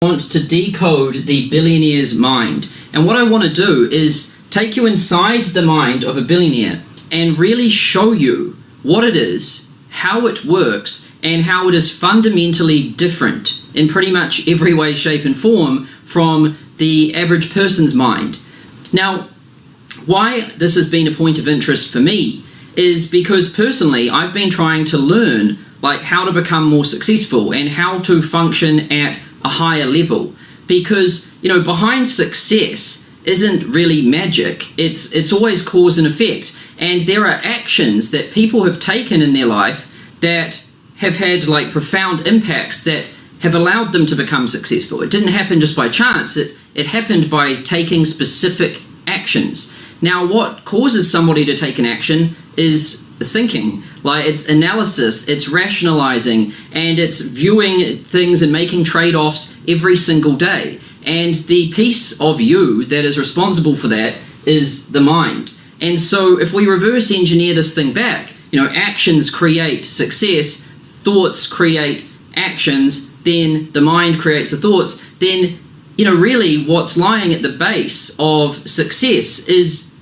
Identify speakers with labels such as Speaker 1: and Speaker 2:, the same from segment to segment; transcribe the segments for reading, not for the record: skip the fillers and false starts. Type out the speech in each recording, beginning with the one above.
Speaker 1: Want to decode the billionaire's mind. And what I want to do is take you inside the mind of a billionaire and really show you what it is, how it works, and how it is fundamentally different in pretty much every way, shape, and form from the average person's mind. Now, why this has been a point of interest for me is because personally I've been trying to learn how to become more successful and how to function at a higher level, because behind success isn't really magic. It's always cause and effect, and there are actions that people have taken in their life that have had profound impacts that have allowed them to become successful. It didn't happen just by chance. It happened by taking specific actions. Now, what causes somebody to take an action is thinking. It's analysis, it's rationalizing, and it's viewing things and making trade-offs every single day. And the piece of you that is responsible for that is the mind. And so if we reverse engineer this thing back, actions create success, thoughts create actions, then the mind creates the thoughts, then really what's lying at the base of success is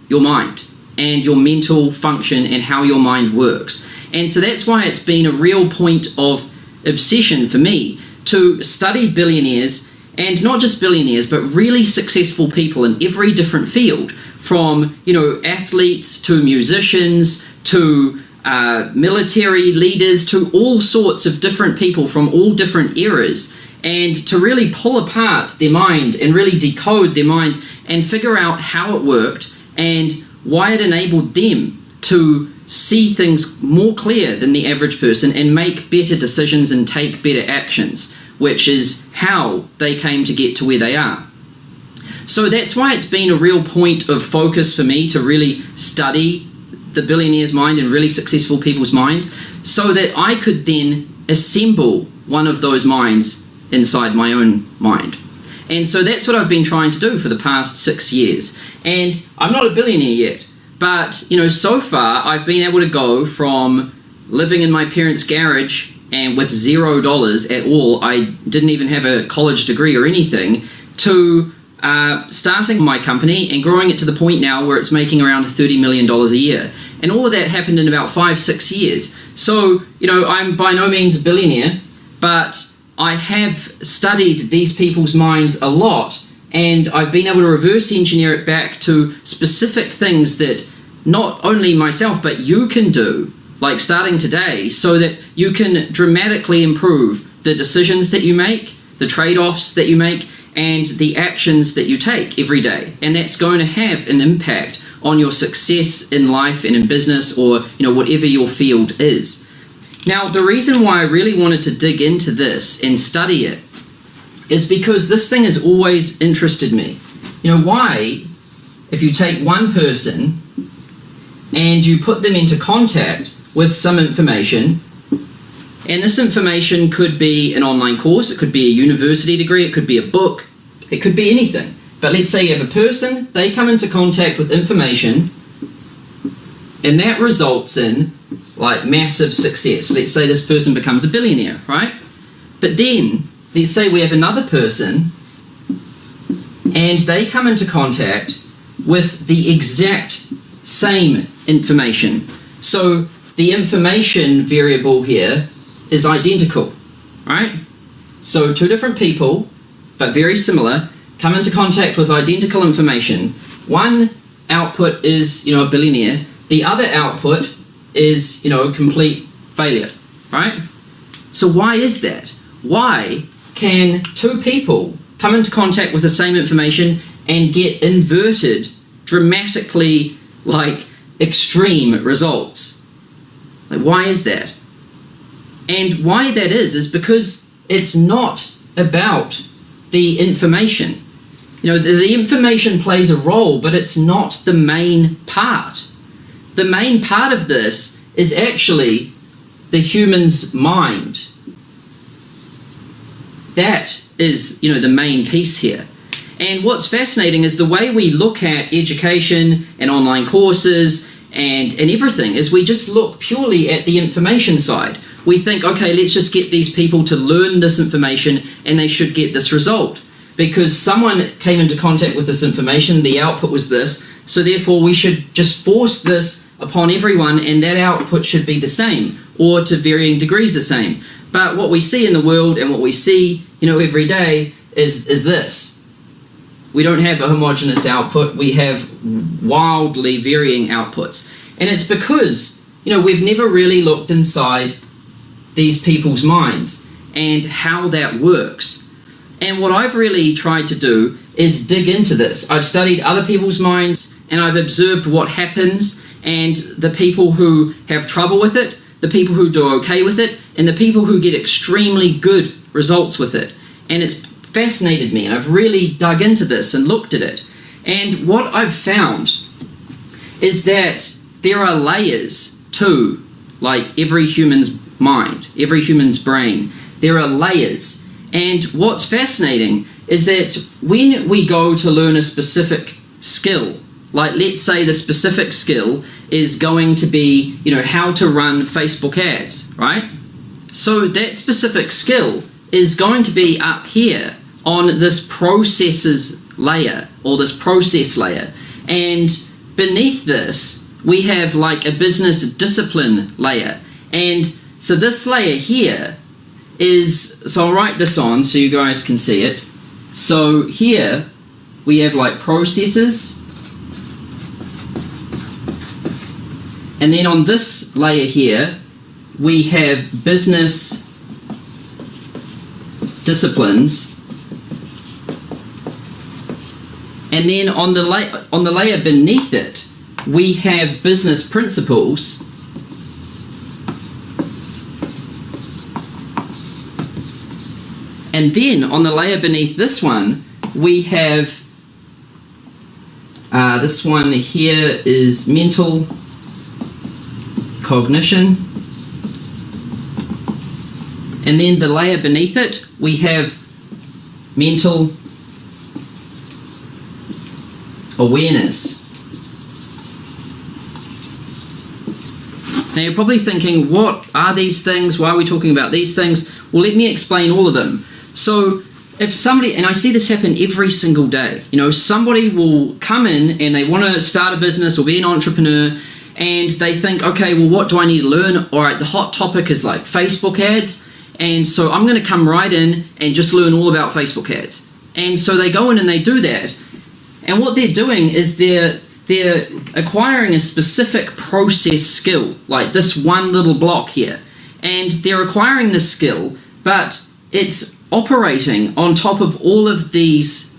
Speaker 1: your mind and your mental function and how your mind works. And so that's why it's been a real point of obsession for me to study billionaires, and not just billionaires, but really successful people in every different field, from athletes to musicians to military leaders to all sorts of different people from all different eras, and to really pull apart their mind and really decode their mind and figure out how it worked and why it enabled them to see things more clear than the average person and make better decisions and take better actions, which is how they came to get to where they are. So that's why it's been a real point of focus for me to really study the billionaire's mind and really successful people's minds, so that I could then assemble one of those minds inside my own mind. And so that's what I've been trying to do for the past 6 years. And I'm not a billionaire yet, but so far I've been able to go from living in my parents' garage and with $0 at all, I didn't even have a college degree or anything, to starting my company and growing it to the point now where it's making around $30 million a year. And all of that happened in about 5-6 years. So, I'm by no means a billionaire, but I have studied these people's minds a lot, and I've been able to reverse engineer it back to specific things that not only myself, but you can do, starting today, so that you can dramatically improve the decisions that you make, the trade-offs that you make, and the actions that you take every day. And that's going to have an impact on your success in life and in business, or whatever your field is. Now, the reason why I really wanted to dig into this and study it is because this thing has always interested me. Why, if you take one person and you put them into contact with some information, and this information could be an online course, it could be a university degree, it could be a book, it could be anything. But let's say you have a person, they come into contact with information, and that results in massive success. Let's say this person becomes a billionaire, right? But then, let's say we have another person, and they come into contact with the exact same information. So the information variable here is identical, right? So two different people, but very similar, come into contact with identical information. One output is, a billionaire. The other output is, a complete failure, right? So why is that? Why can two people come into contact with the same information and get inverted, dramatically, extreme results? Why is that? And why that is because it's not about the information. The information plays a role, but it's not the main part. The main part of this is actually the human's mind. That is, the main piece here. And what's fascinating is the way we look at education and online courses and everything is we just look purely at the information side. we think, okay, let's just get these people to learn this information and they should get this result. Because someone came into contact with this information, the output was this, so therefore we should just force this upon everyone and that output should be the same, or to varying degrees the same. But what we see in the world and what we see, every day is this. We don't have a homogeneous output, we have wildly varying outputs. And it's because, we've never really looked inside these people's minds and how that works. And what I've really tried to do is dig into this. I've studied other people's minds and I've observed what happens, and the people who have trouble with it, the people who do okay with it, and the people who get extremely good results with it. And it's fascinated me, and I've really dug into this and looked at it. And what I've found is that there are layers to, like, every human's mind, every human's brain. There are layers. And what's fascinating is that when we go to learn a specific skill, like let's say the specific skill is going to be, how to run Facebook ads, right? So that specific skill is going to be up here on this processes layer, or this process layer. And beneath this, we have like a business discipline layer. And so this layer here so I'll write this on so you guys can see it. So here we have like processes, and then on this layer here we have business disciplines, and then on the layer beneath it we have business principles. And then on the layer beneath this one, we have, this one here is mental cognition. And then the layer beneath it, we have mental awareness. Now you're probably thinking, what are these things? Why are we talking about these things? Well, let me explain all of them. So if somebody, and I see this happen every single day, somebody will come in and they want to start a business or be an entrepreneur, and they think, okay, well, what do I need to learn? All right, the hot topic is like Facebook ads, and so I'm going to come right in and just learn all about Facebook ads. And so they go in and they do that, and what they're doing is they're acquiring a specific process skill, like this one little block here, and they're acquiring this skill, but it's operating on top of all of these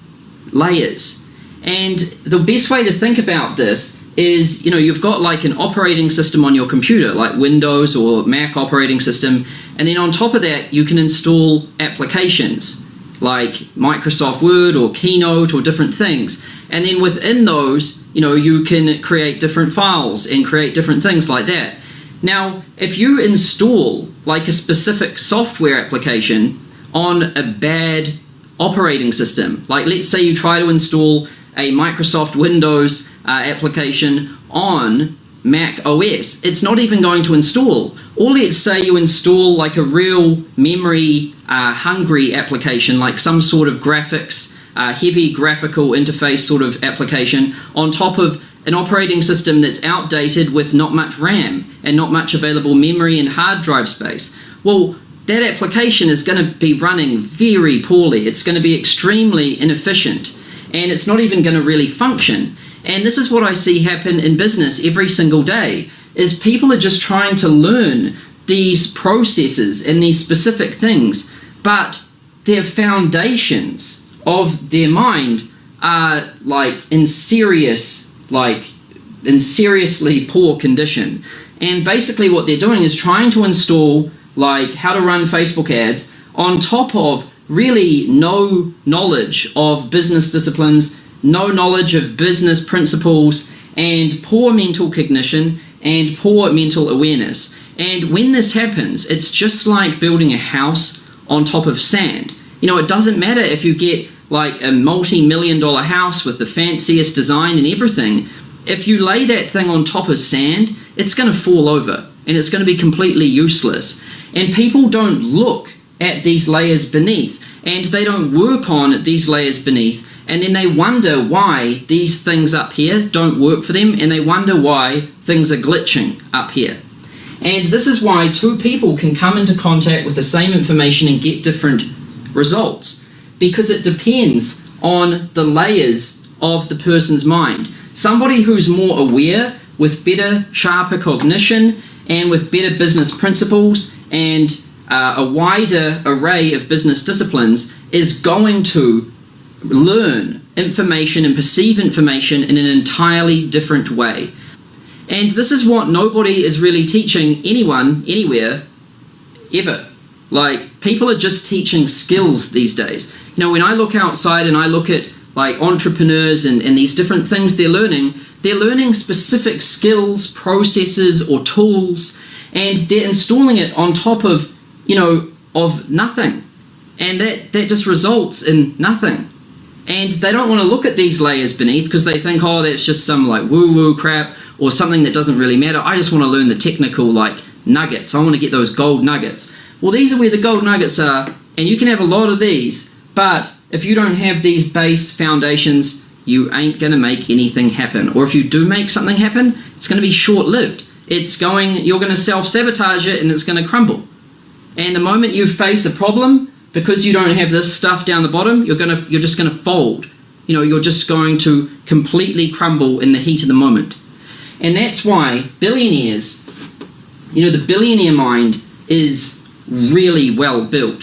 Speaker 1: layers. And the best way to think about this is, you've got like an operating system on your computer, like Windows or Mac operating system, and then on top of that you can install applications like Microsoft Word or Keynote or different things. And then within those, you can create different files and create different things like that. Now, if you install like a specific software application on a bad operating system, like let's say you try to install a Microsoft Windows application on Mac OS, it's not even going to install. Or let's say you install like a real memory hungry application, like some sort of graphics, heavy graphical interface sort of application on top of an operating system that's outdated with not much RAM and not much available memory and hard drive space. Well, that application is going to be running very poorly. It's going to be extremely inefficient, and it's not even going to really function. And this is what I see happen in business every single day, is people are just trying to learn these processes and these specific things, but their foundations of their mind are like in seriously poor condition. And basically what they're doing is trying to install like how to run Facebook ads on top of really no knowledge of business disciplines, no knowledge of business principles, and poor mental cognition and poor mental awareness. And when this happens, it's just like building a house on top of sand. It doesn't matter if you get like a multi-million-dollar house with the fanciest design and everything. If you lay that thing on top of sand, it's going to fall over and it's going to be completely useless. And people don't look at these layers beneath, and they don't work on these layers beneath, and then they wonder why these things up here don't work for them, and they wonder why things are glitching up here. And this is why two people can come into contact with the same information and get different results, because it depends on the layers of the person's mind. Somebody who's more aware, with better, sharper cognition, and with better business principles, and a wider array of business disciplines, is going to learn information and perceive information in an entirely different way. And this is what nobody is really teaching anyone, anywhere, ever. Like, people are just teaching skills these days. You know, when I look outside and I look at like entrepreneurs and these different things they're learning specific skills, processes, or tools, and they're installing it on top of, you know, of nothing. And that just results in nothing. And they don't want to look at these layers beneath because they think, oh, that's just some like woo-woo crap or something that doesn't really matter. I just want to learn the technical like nuggets. I want to get those gold nuggets. Well, these are where the gold nuggets are, and you can have a lot of these, but if you don't have these base foundations, you ain't going to make anything happen. Or if you do make something happen, it's going to be short-lived. You're going to self-sabotage it, and it's going to crumble. And the moment you face a problem, because you don't have this stuff down the bottom, you're just going to fold. You know, you're just going to completely crumble in the heat of the moment. And that's why billionaires, you know, the billionaire mind is really well built.